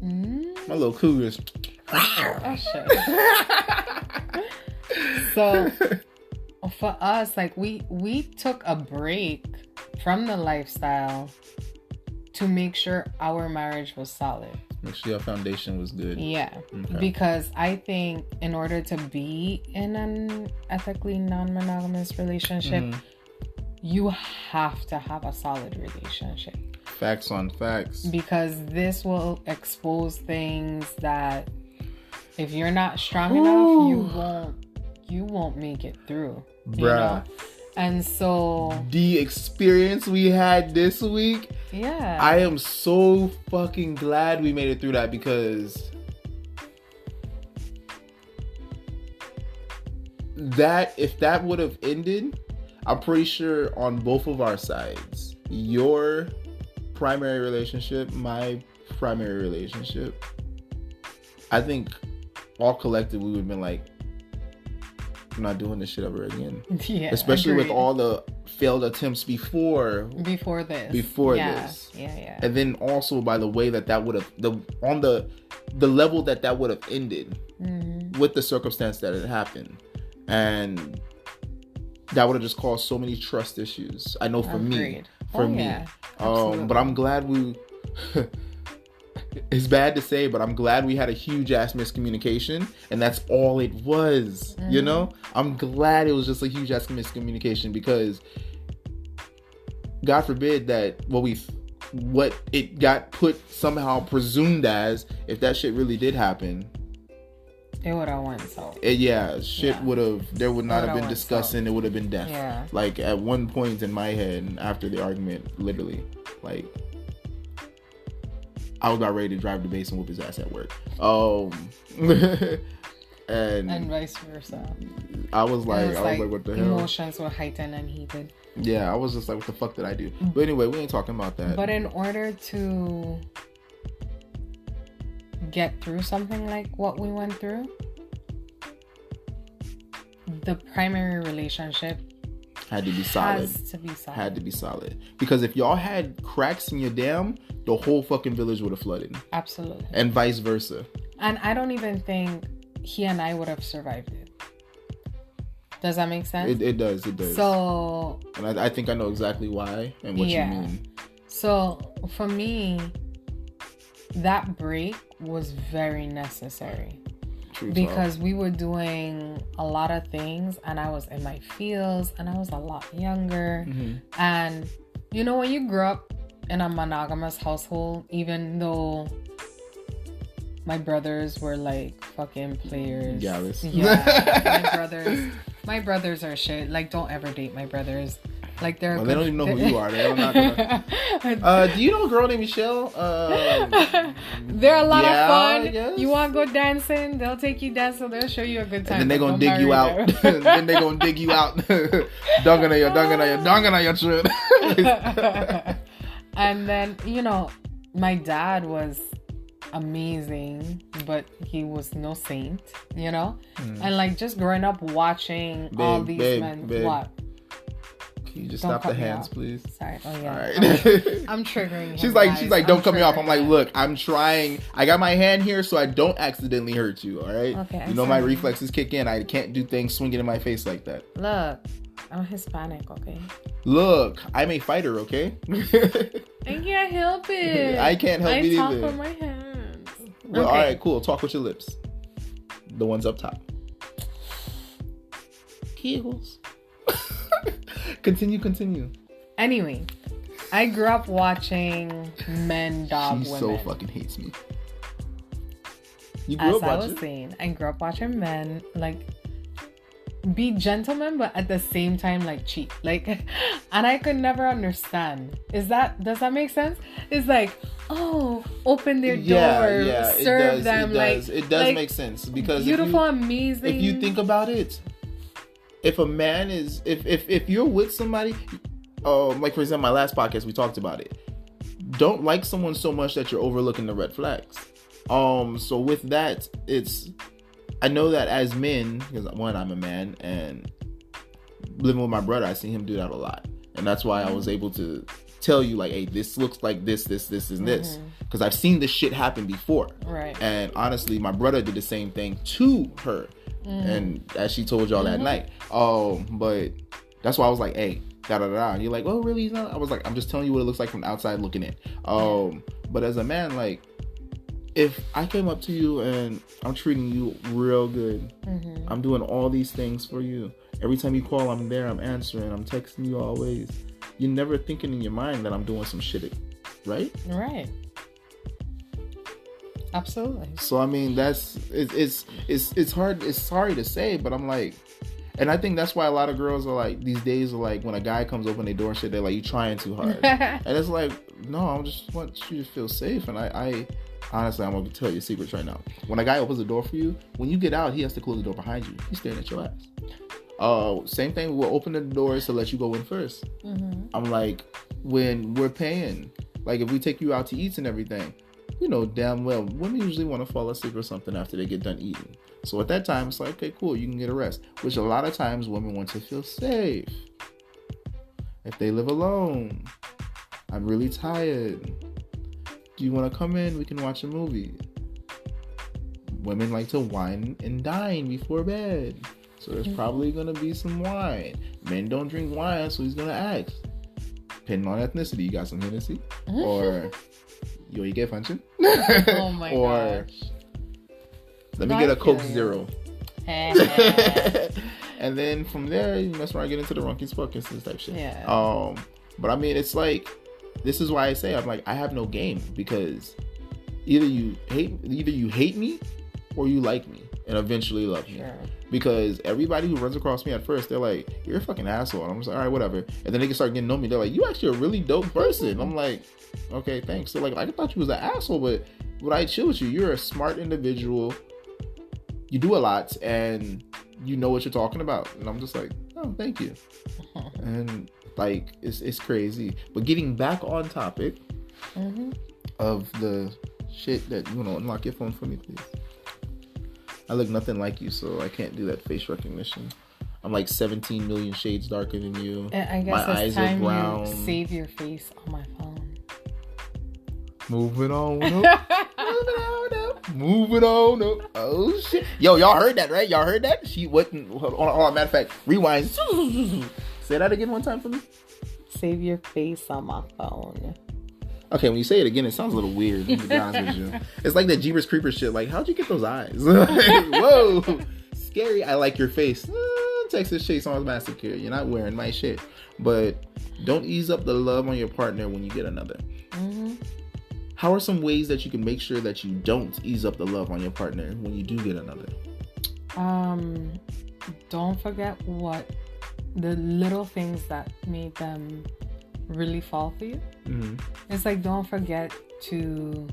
My little cougars. Oh, shit. So, for us, like, we took a break from the lifestyle to make sure our marriage was solid. Make sure your foundation was good. Yeah. Okay. Because I think in order to be in an ethically non-monogamous relationship, you have to have a solid relationship. Facts on facts. Because this will expose things that if you're not strong enough, you won't make it through. Bruh. You know? And so the experience we had this week, yeah, I am so fucking glad we made it through that, because if that would have ended, I'm pretty sure on both of our sides, your primary relationship, my primary relationship, I think all collective we would have been like, I'm not doing this shit ever again. Yeah, especially agreed. With all the failed attempts before this. Yeah. And then also by the way that would have on the level that would have ended with the circumstance that had happened, and that would have just caused so many trust issues. I know for me. Yeah, but I'm glad we. It's bad to say, but I'm glad we had a huge ass miscommunication, and that's all it was. You know, I'm glad it was just a huge ass miscommunication, because God forbid that what it got put somehow presumed as, if that shit really did happen, it would have went so. There would not have been discussing. So. It would have been death. Yeah. Like at one point in my head, after the argument, literally, like, I got ready to drive the base and whoop his ass at work. And vice versa. I was like, what the hell? Emotions were heightened and heated. Yeah, I was just like, what the fuck did I do? But anyway, we ain't talking about that. But in order to get through something like what we went through, the primary relationship had to be solid. Had to be solid. Because if y'all had cracks in your dam, the whole fucking village would have flooded. Absolutely. And vice versa. And I don't even think he and I would have survived it. Does that make sense? It does. So... And I think I know exactly why and what you mean. So, for me, that break was very necessary. Because we were doing a lot of things, and I was in my fields, and I was a lot younger. And you know, when you grow up in a monogamous household, even though my brothers were like fucking players, jealous. Yeah, my brothers are shit. Like, don't ever date my brothers. Like, they don't even know who you are. They're not gonna... do you know a girl named Michelle? They're a lot of fun. You want to go dancing? They'll take you dancing. They'll show you a good time. And then they're gonna dig you out. Then they're gonna dig you out. Dunking on your trip. And then, you know, my dad was amazing, but he was no saint, you know? And like just growing up watching all these men. What? Can you just stop the hands, please? Sorry. Oh yeah. All right. I'm triggering him. She's like, don't cut me off. I'm like, look, I'm trying. I got my hand here so I don't accidentally hurt you. All right. Okay. You know my reflexes kick in. I can't do things swinging in my face like that. Look, I'm Hispanic. Okay. Look, I'm a fighter. Okay. I can't help it. I can't help it either. I talk with my hands. Well, all right, cool. Talk with your lips. The ones up top. Kegels. Continue. Anyway, I grew up watching men dog women. She so fucking hates me. You grew up watching? As I was saying, I grew up watching men like be gentlemen, but at the same time like cheat. Like, and I could never understand. Does that make sense? It's like, oh, open their door, serve them. It does make sense because beautiful, amazing. If you think about it. If a man is, if you're with somebody, like for example, my last podcast, we talked about it. Don't like someone so much that you're overlooking the red flags. So with that, I know that as men, because one, I'm a man, and living with my brother, I see him do that a lot. And that's why I was able to tell you, like, hey, this looks like this, and this. Because I've seen this shit happen before. Right. And honestly, my brother did the same thing to her. And as she told y'all that night. But that's why I was like, hey, da-da-da. And you're like, oh, really? No. I was like, I'm just telling you what it looks like from the outside looking in. But as a man, like, if I came up to you and I'm treating you real good, I'm doing all these things for you. Every time you call, I'm there, I'm answering, I'm texting you always. You're never thinking in your mind that I'm doing some shit, right? Right. Absolutely. So I mean, it's hard. It's sorry to say, but I'm like, and I think that's why a lot of girls are like these days are like when a guy comes open their door and shit, they're like, you trying too hard, and it's like, no, I just want you to feel safe. And I honestly, I'm gonna tell you secrets right now. When a guy opens the door for you, when you get out, he has to close the door behind you. He's staring at your ass. Same thing. We'll open the doors to let you go in first. I'm like, when we're paying, like if we take you out to eat and everything. You know damn well women usually want to fall asleep or something after they get done eating. So at that time, it's like, okay, cool, you can get a rest. Which a lot of times women want to feel safe. If they live alone, I'm really tired. Do you want to come in? We can watch a movie. Women like to wine and dine before bed. So there's probably going to be some wine. Men don't drink wine, so he's going to ask. Depending on ethnicity, you got some Hennessy? Or... Yo, you get function? Oh my gosh. Let me get a Coke Zero. And then from there, you mess around, get into the Runkies Parkinson's type shit. Yeah. But I mean, it's like, this is why I say, I'm like, I have no game because either you hate me or you like me and eventually love me. Because everybody who runs across me at first, they're like, you're a fucking asshole. And I'm just like, all right, whatever. And then they can start getting to know me. They're like, you actually a really dope person. I'm like, okay, thanks. So like, I thought you was an asshole, but when I chill with you, you're a smart individual. You do a lot and you know what you're talking about. And I'm just like, oh, thank you. And like, it's crazy. But getting back on topic of the shit that, unlock your phone for me, please. I look nothing like you, so I can't do that face recognition. I'm like 17 million shades darker than you. I guess my eyes are brown. You save your face on my phone. Moving on up. Moving on up. Oh shit. Yo, y'all heard that, right? Y'all heard that? She wasn't. Hold on, matter of fact, rewind. Say that again one time for me. Save your face on my phone. Okay, when you say it again, it sounds a little weird, to be honest with you. It's like that Jeepers Creepers shit. Like, how'd you get those eyes? Whoa, scary. I like your face. Texas Chainsaw Massacre. You're not wearing my shit. But don't ease up the love on your partner when you get another. How are some ways that you can make sure that you don't ease up the love on your partner when you do get another? Don't forget what the little things that made them really fall for you. It's like, don't forget to,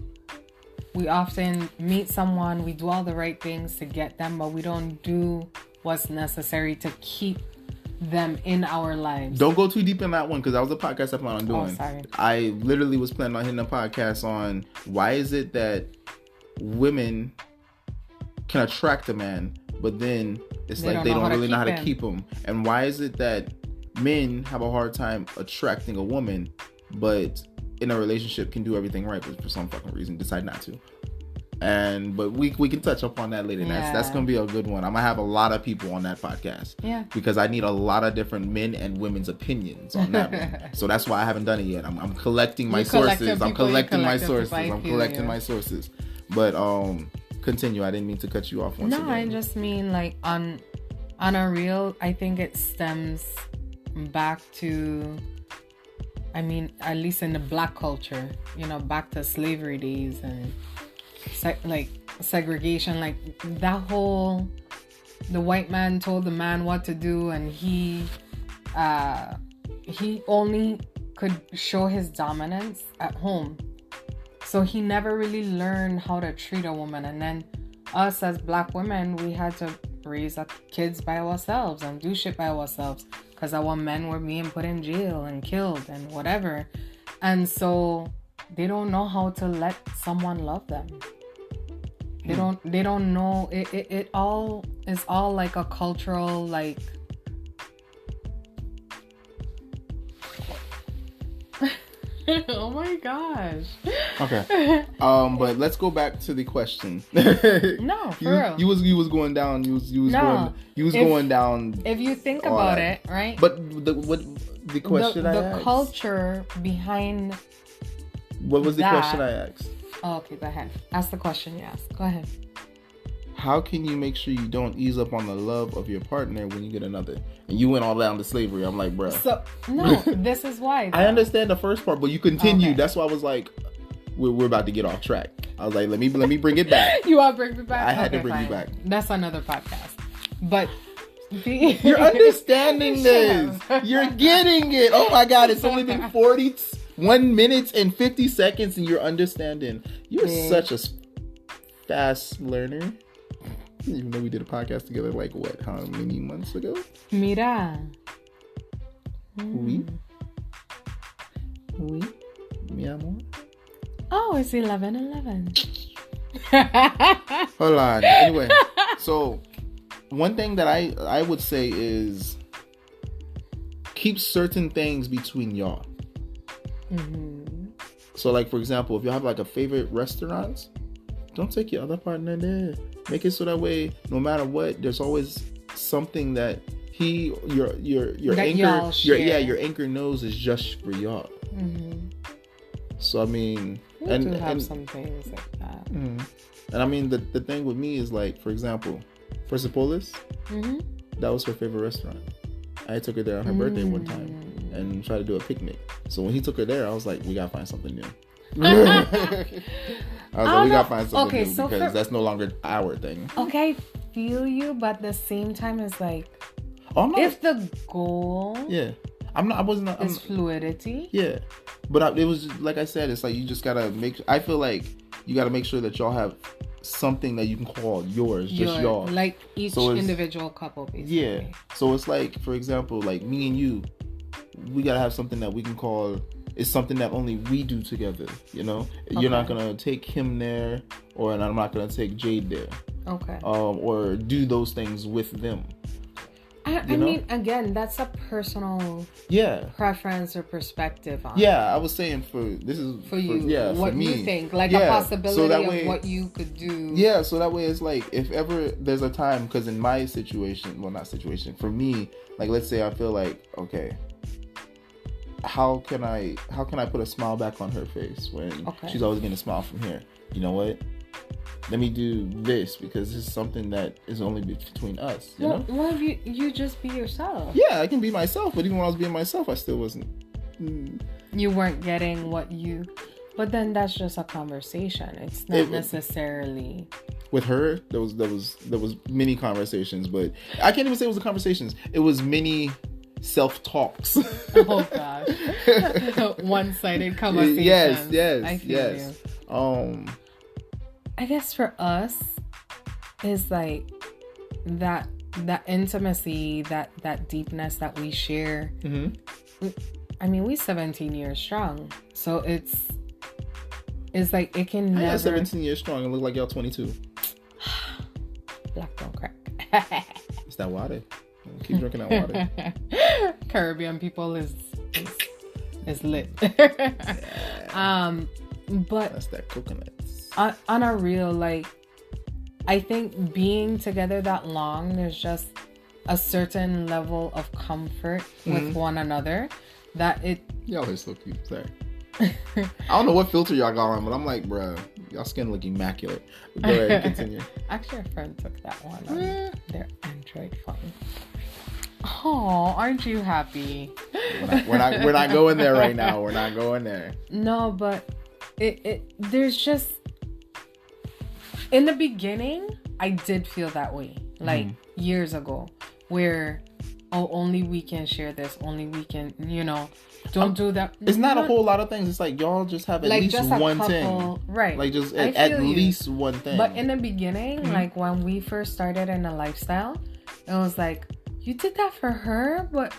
we often meet someone, we do all the right things to get them, but we don't do what's necessary to keep them in our lives. Don't go too deep in that one, because that was a podcast I plan on doing. Oh, sorry. I literally was planning on hitting a podcast on why is it that women can attract a man, but then it's like they don't really know how to keep him. And why is it that men have a hard time attracting a woman, but in a relationship can do everything right, but for some fucking reason decide not to? But we can touch upon that later. Yeah. That's gonna be a good one. I'm gonna have a lot of people on that podcast. Yeah. Because I need a lot of different men and women's opinions on that one. So that's why I haven't done it yet. I'm collecting my sources. I'm collecting my sources. But continue. I didn't mean to cut you off once again. No, I just mean like on a real, I think it stems back to, I mean, at least in the black culture, back to slavery days and like segregation, like that whole, the white man told the man what to do, and he only could show his dominance at home, so he never really learned how to treat a woman. And then us as black women, we had to raise our kids by ourselves and do shit by ourselves because our men were being put in jail and killed and whatever. And so they don't know how to let someone love them. They don't know. It all is all like a cultural, like, oh my gosh. Okay. But let's go back to the question. No, for real. You was going down. You was going down. If you think about it, right? But the question I asked. The culture behind. What was the question I asked? Oh, okay, go ahead. Ask the question you asked. Go ahead. How can you make sure you don't ease up on the love of your partner when you get another? And you went all down to slavery. I'm like, bruh. So, no, this is why. I understand the first part, but you continued. Okay. That's why I was like, we're about to get off track. I was like, let me bring it back. You want to bring me back? I had to bring you back. That's another podcast. But you're understanding this. You're getting it. Oh my God, it's only been 1 minute and 50 seconds and you're understanding. You're such a fast learner. Even though we did a podcast together like how many months ago? Mira. Oui, mi amor. Oh, it's 11:11. Hold on. Anyway, so one thing that I would say is keep certain things between y'all. Mm-hmm. So, like, for example, if you have like a favorite restaurant, don't take your other partner there. Make it so that way, no matter what, there's always something that your anchor knows is just for y'all. Mm-hmm. So I mean, we do have some things like that. Mm-hmm. And I mean, the thing with me is like, for example, Persepolis, that was her favorite restaurant. I took her there on her birthday one time and tried to do a picnic. So when he took her there, I was like, we gotta find something new. I was like, we gotta find something new because that's no longer our thing. Okay, I feel you, but at the same time, it's like, if the goal, is fluidity. Yeah, but it was like I said, it's like you just gotta I feel like you gotta make sure that y'all have something that you can call yours, just y'all, like each individual couple, basically. Yeah. So it's like, for example, like me and you, we gotta have something that we can call. It's something that only we do together, Okay. You're not going to take him there, and I'm not going to take Jade there. Okay. Or do those things with them. I mean, again, that's a personal preference or perspective on I was saying for you. What me. You think, like a possibility of what you could do. Yeah, so that way it's like, if ever there's a time, because in my situation, for me, like, let's say I feel like, okay, how can I put a smile back on her face when she's always getting a smile from here? You know what? Let me do this because this is something that is only between us. You know? What if you just be yourself? Yeah, I can be myself, but even when I was being myself, I still wasn't. You weren't getting what you. But then that's just a conversation. It's not necessarily. With her, there was many conversations, but I can't even say it was the conversations. It was many self-talks. Oh gosh. One-sided conversations. Yes. I feel you. I guess for us is like that intimacy, that deepness that we share. Mm-hmm. I mean, we're 17 years strong, so it's it's like it can never. 17 years strong and look like y'all 22. Black don't crack. It's that water. Keep drinking that water. Caribbean people is lit. But that's that coconut. On a real, like, I think being together that long, there's just a certain level of comfort with one another that it. Y'all are so cute. Sorry. I don't know what filter y'all got on, but I'm like, bruh, y'all skin look immaculate. Go ahead and continue. Actually, a friend took that one on their Android phone. Oh, aren't you happy? We're not going there right now. We're not going there. No, but there's just in the beginning, I did feel that way, like years ago, where only we can share this, only we can, don't do that. It's not a whole lot of things. It's like y'all just have at least one thing, right? Like just at least one thing. But in the beginning, like when we first started in a lifestyle, it was like, you did that for her, but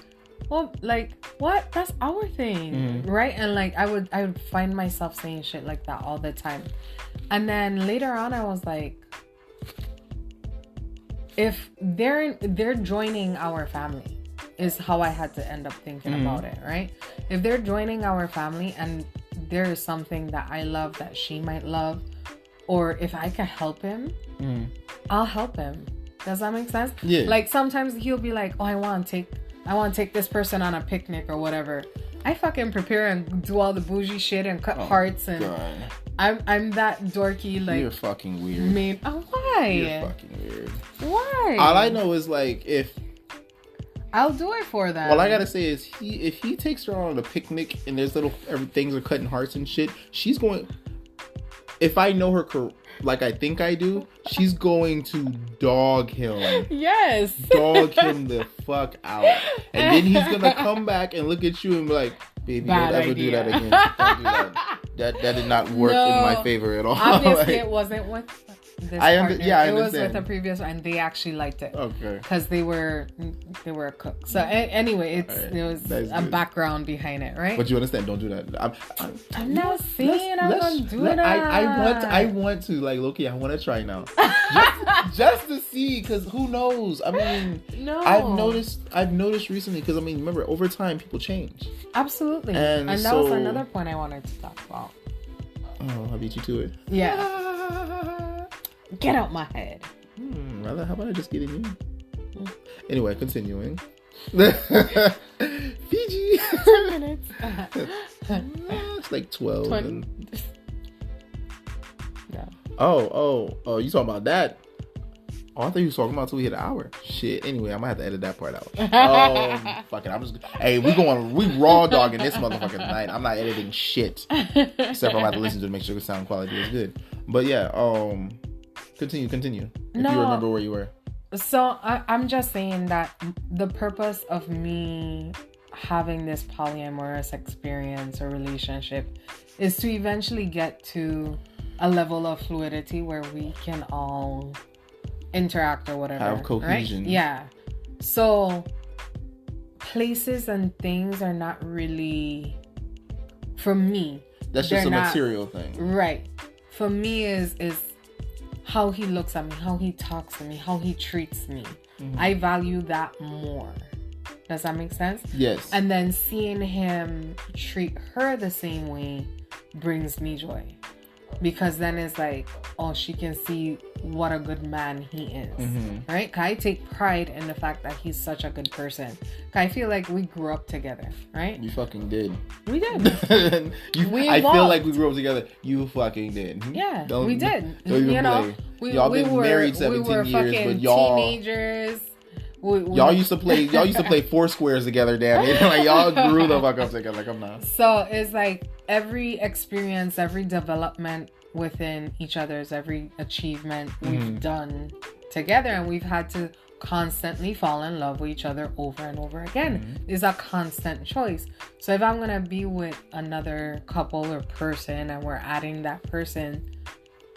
well, like what? That's our thing, right? And like I would find myself saying shit like that all the time, and then later on, I was like, if they're joining our family, is how I had to end up thinking about it, right? If they're joining our family and there is something that I love that she might love, or if I can help him, I'll help him. Does that make sense? Yeah. Like sometimes he'll be like, oh, I want to take this person on a picnic or whatever. I fucking prepare and do all the bougie shit and cut hearts and God. I'm that dorky, like, you're fucking weird. Why? You're fucking weird. Why? All I know is like if I'll do it for them. All I gotta say is if he takes her on a picnic and there's little things are cutting hearts and shit, she's going. If I know her like I think I do, she's going to dog him. Yes. Dog him the fuck out. And then he's gonna come back and look at you and be like, baby, don't ever do that again. Don't do that. That did not work in my favor at all. Obviously, it wasn't with this partner. I it understand. was with a previous one, and they actually liked it. Okay. Because they were a cook. So anyway, there was a background behind it, right? But you understand? Don't do that. I'm not saying I'm gonna do that. I want to, like, Loki. I want to try now, just to see, because who knows? I mean, no. I've noticed recently, because I mean, remember, over time people change. Absolutely, and that was another point I wanted to talk about. Oh, I beat you to it. Yeah. Get out my head. Rather, how about I just get in you? Anyway, continuing. Fiji. 10 minutes. It's like 12. 20. Yeah. Oh, you talking about that? Oh, I thought you was talking about till we hit an hour. Shit. Anyway, I might have to edit that part out. Fuck it. Hey, we raw dogging this motherfucker tonight. I'm not editing shit. Except for I'm about to listen to it to make sure the sound quality is good. But yeah, continue. If you remember where you were. So I'm just saying that the purpose of me having this polyamorous experience or relationship is to eventually get to a level of fluidity where we can all interact or whatever. Have cohesion. Right? Yeah. So places and things are not really, for me. That's just a material thing. Right. For me is how he looks at me, how he talks to me, how he treats me. I value that more. Does that make sense? Yes. And then seeing him treat her the same way brings me joy. Because then it's like, oh, she can see what a good man he is. Right? Because I take pride in the fact that he's such a good person. Because I feel like we grew up together. Right? You fucking did. We did. I feel like we grew up together. You fucking did. Yeah, we did. Y'all been married 17 years, but y'all teenagers. Y'all used to play four squares together, damn it. Like, y'all grew the fuck up together. Like, I'm not. So it's like every experience, every development within each other's, every achievement we've done together, and we've had to constantly fall in love with each other over and over again. Is a constant choice. So if I'm gonna be with another couple or person and we're adding that person,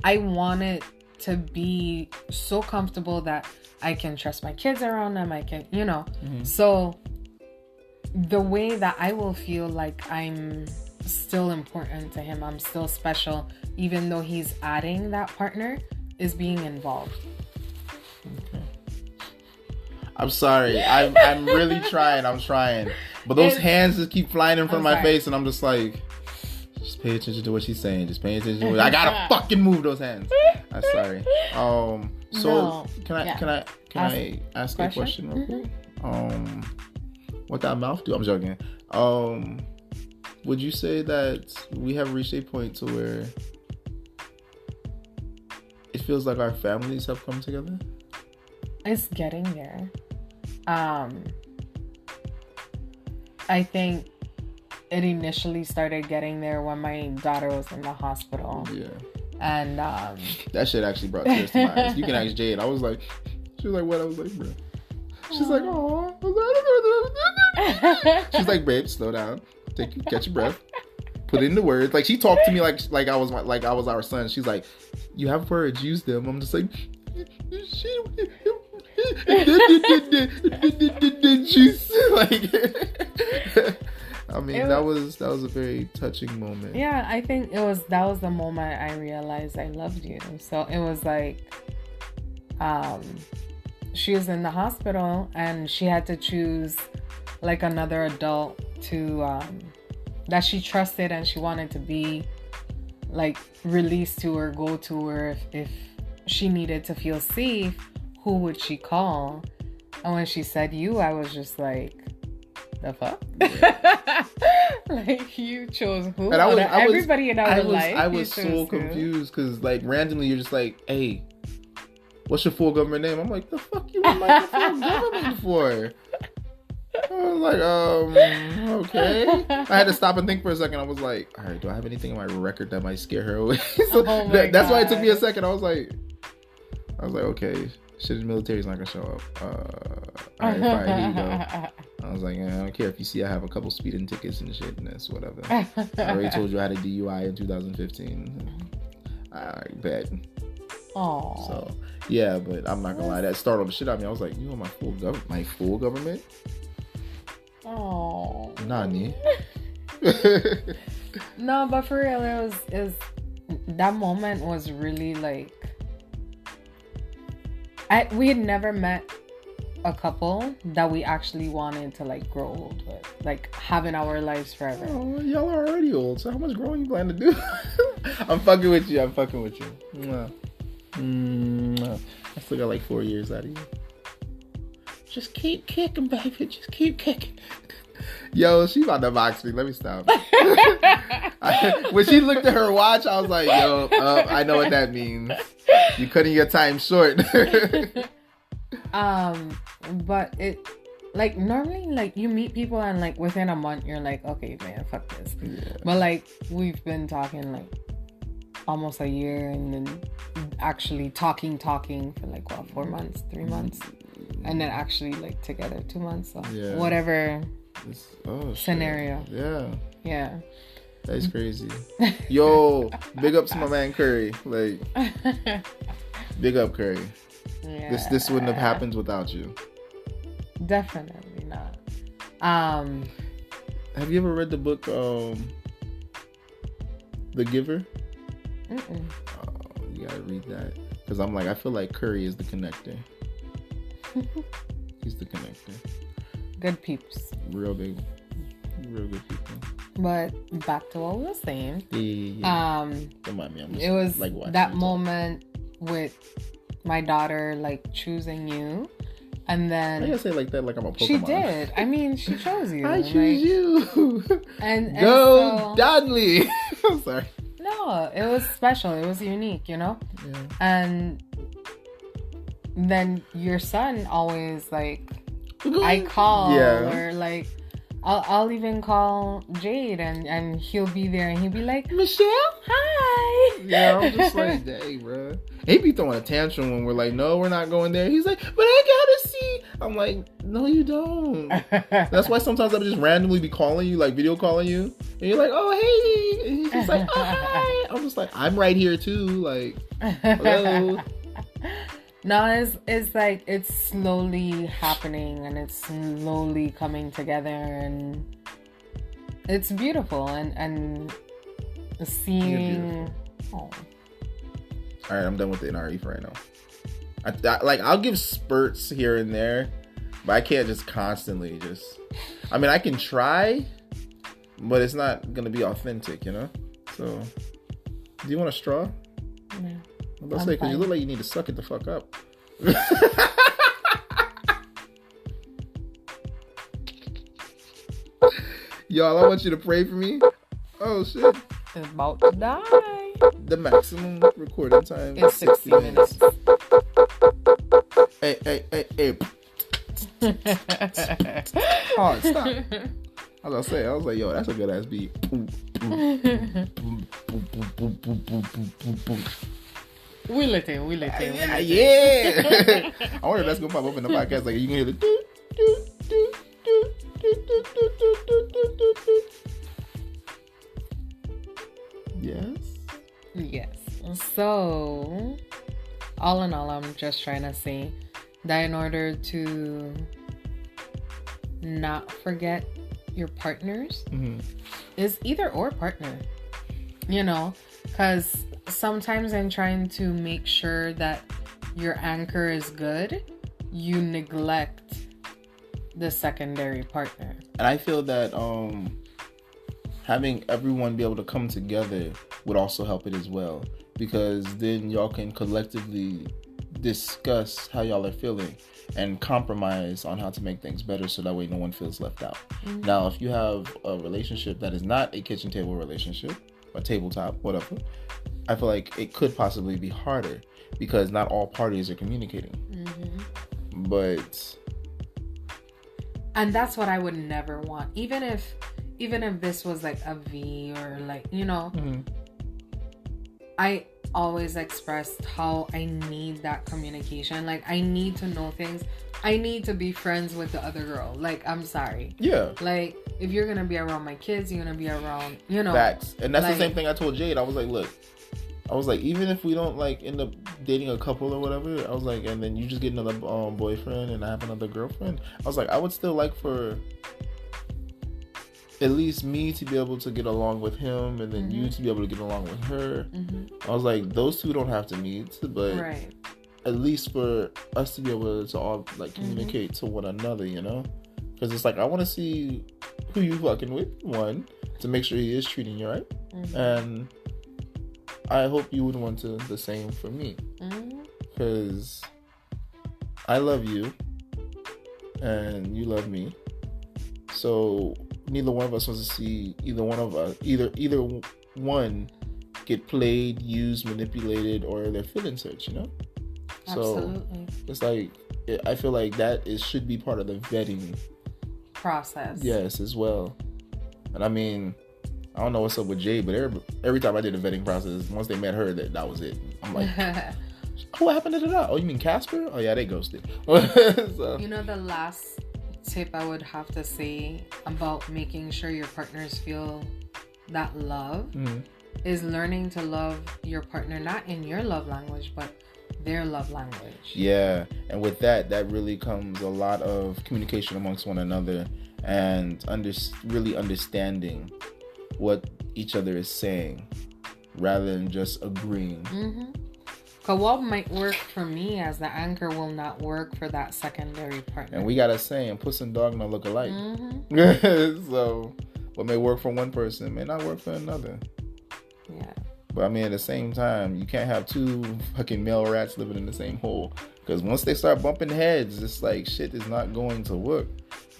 I want it to be so comfortable that I can trust my kids around them. I can, So the way that I will feel like I'm still important to him, I'm still special even though he's adding that partner, is being involved. Okay. I'm sorry. I'm really trying. I'm trying. But those hands just keep flying in front of my face, and I'm just like, just pay attention to what she's saying. Just pay attention to what I gotta fucking move those hands. I'm sorry. So can I ask a question real quick? What that mouth do? I'm joking. Would you say that we have reached a point to where it feels like our families have come together? It's getting there. I think it initially started getting there when my daughter was in the hospital. Yeah. And that shit actually brought tears to my eyes. You can ask Jade. I was like, she was like, what? I was like, bro. She's like, oh. She's like, babe, slow down. Catch your breath. Put it into words. Like, she talked to me like I was our son. She's like, you have words, use them. I'm just like, she's like, I mean, that was a very touching moment. Yeah, I think that was the moment I realized I loved you. So it was like, she was in the hospital and she had to choose like another adult to that she trusted and she wanted to be like released to or go to, or if she needed to feel safe, who would she call? And when she said you, I was just like, the fuck? Yeah. Like, you chose who? And everybody in our life. I was so confused because like randomly you're just like, hey, what's your full government name? I'm like, the fuck you want my full government for? I was like, okay. I had to stop and think for a second. I was like, all right, do I have anything in my record that might scare her away? So that's why it took me a second. I was like, okay, shit, the military's not gonna show up. All right, fine, here you go. I was like, I don't care if you see I have a couple speeding tickets and shit and this, whatever. I already told you I had a DUI in 2015. I bet. Aww. So yeah, but I'm not gonna lie, that startled the shit out of me. I was like, you want my full government? Oh, Nani? No, but for real, it was that moment was really like, we had never met a couple that we actually wanted to like grow old with, like having our lives forever. Oh, y'all are already old, so how much growing you plan to do? I'm fucking with you. Mwah. I still got like 4 years out of you. Just keep kicking, baby. Just keep kicking. Yo, she about to box me. Let me stop. When she looked at her watch, I was like, yo, I know what that means. You're cutting your time short. But it, like, normally, like, you meet people and, like, within a month, you're like, okay, man, fuck this. Yeah. But, like, we've been talking, like, almost a year, and then actually talking for, like, what, 4 months, 3 months? And then actually, like, together 2 months. So, whatever scenario. Yeah. That's crazy. Yo, big up to my man Curry. Like, big up Curry. Yeah. This wouldn't have happened without you. Definitely not. Have you ever read the book The Giver? Mm-mm. Oh, you gotta read that. Because I'm like, I feel like Curry is the connector. He's the connector. Good peeps. Real good people. But back to what we were saying. Yeah. Remind me, I'm just, it was like that moment with my daughter, like, choosing you. And then I gotta say like that, like I'm a Pokemon. She did. I mean, she chose you. I choose you. And go so, Danli. I'm sorry. No, it was special. It was unique, you know? Yeah. And then your son always, like, I call or, like, I'll even call Jade and he'll be there and he'll be like, Michelle, hi. Yeah, I'm just like, dang, bro. He be throwing a tantrum when we're like, no, we're not going there. He's like, but I gotta see. I'm like, no, you don't. That's why sometimes I'll just randomly be calling you, like video calling you. And you're like, oh, hey. And he's just like, oh, hi. I'm just like, I'm right here too. Like, hello. No, it's like, it's slowly happening and it's slowly coming together and it's beautiful and seeing Oh. All right, I'm done with the NRE for right now. I'll give spurts here and there, but I can't just constantly just. I mean, I can try, but it's not gonna be authentic, you know. So, do you want a straw? Yeah. I'm about to say, because you look like you need to suck it the fuck up. Y'all, I want you to pray for me. Oh shit! It's about to die. The maximum recording time is 60 minutes. Hey. Oh, stop. I was say, I was like, yo, that's a good ass beat. We let it. Yeah. I wonder if that's gonna pop up in the podcast. Like, you can hear the do. Yes. So, all in all, I'm just trying to say that in order to not forget your partners, is either or partner, you know, because sometimes in trying to make sure that your anchor is good, you neglect the secondary partner. And I feel that having everyone be able to come together would also help it as well, because then y'all can collectively discuss how y'all are feeling and compromise on how to make things better, so that way no one feels left out. Now, if you have a relationship that is not a kitchen table relationship, a tabletop, whatever, I feel like it could possibly be harder because not all parties are communicating. And that's what I would never want. Even if this was like a V or like, you know, I always expressed how I need that communication. Like, I need to know things. I need to be friends with the other girl. Like, I'm sorry. Yeah. Like, if you're going to be around my kids, you're going to be around, you know. Facts. And that's like, the same thing I told Jade. I was like, look, even if we don't like end up dating a couple or whatever, I was like, and then you just get another boyfriend and I have another girlfriend, I was like, I would still like for at least me to be able to get along with him, and then you to be able to get along with her. I was like, those two don't have to meet, but at least for us to be able to all like communicate to one another, you know, because it's like, I want to see who you fucking with, one, to make sure he is treating you right, and I hope you would want to the same for me, because I love you and you love me, so neither one of us wants to see either one get played, used, manipulated, or their feelings hurt, you know? Absolutely. So it's like, I feel like that should be part of the vetting process. Yes, as well. And I mean, I don't know what's up with Jay, but every time I did a vetting process, once they met her, that was it. I'm like, what happened to that? Oh, you mean Casper? Oh yeah, they ghosted. So. You know, the last tip I would have to say about making sure your partners feel that love is learning to love your partner not in your love language, but their love language. Yeah, and with that really comes a lot of communication amongst one another and really understanding what each other is saying rather than just agreeing. Because what might work for me as the anchor will not work for that secondary partner. And we got a saying, puss and dog don't look alike. So what may work for one person may not work for another. Yeah. But I mean, at the same time, you can't have two fucking male rats living in the same hole. Because once they start bumping heads, it's like shit is not going to work.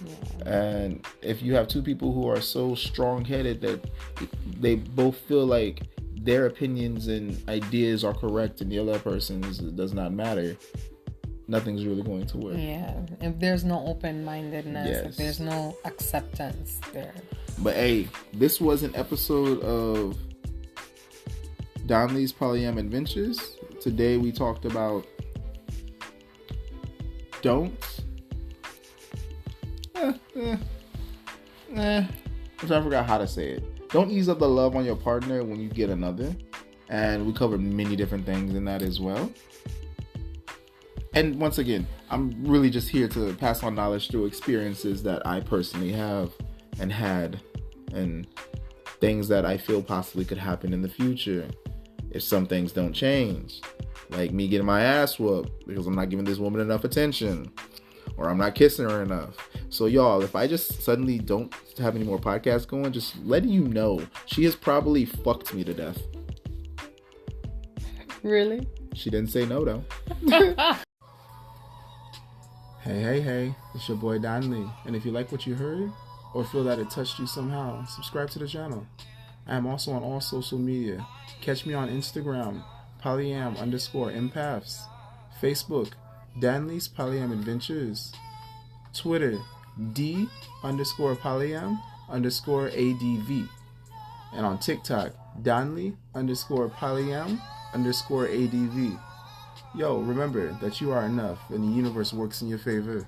Yeah. And if you have two people who are so strong-headed that they both feel like their opinions and ideas are correct and the other person's does not matter, nothing's really going to work. Yeah, if there's no open-mindedness, if there's no acceptance there. But hey, this was an episode of Danli's Polyam Adventures. Today we talked about don'ts. I forgot how to say it. Don't ease up the love on your partner when you get another. And we covered many different things in that as well. And once again, I'm really just here to pass on knowledge through experiences that I personally have and had, and things that I feel possibly could happen in the future if some things don't change. Like me getting my ass whooped because I'm not giving this woman enough attention, or I'm not kissing her enough. So y'all, if I just suddenly don't have any more podcasts going, just letting you know, she has probably fucked me to death. Really? She didn't say no though. Hey, it's your boy Danli, and if you like what you heard or feel that it touched you somehow, subscribe to the channel. I am also on all social media. Catch me on Instagram, polyam_empaths, Facebook, Danli's Polyam Adventures, Twitter, D_polyam_ADV, and on TikTok, Danli_polyam_ADV. Yo, remember that you are enough and the universe works in your favor.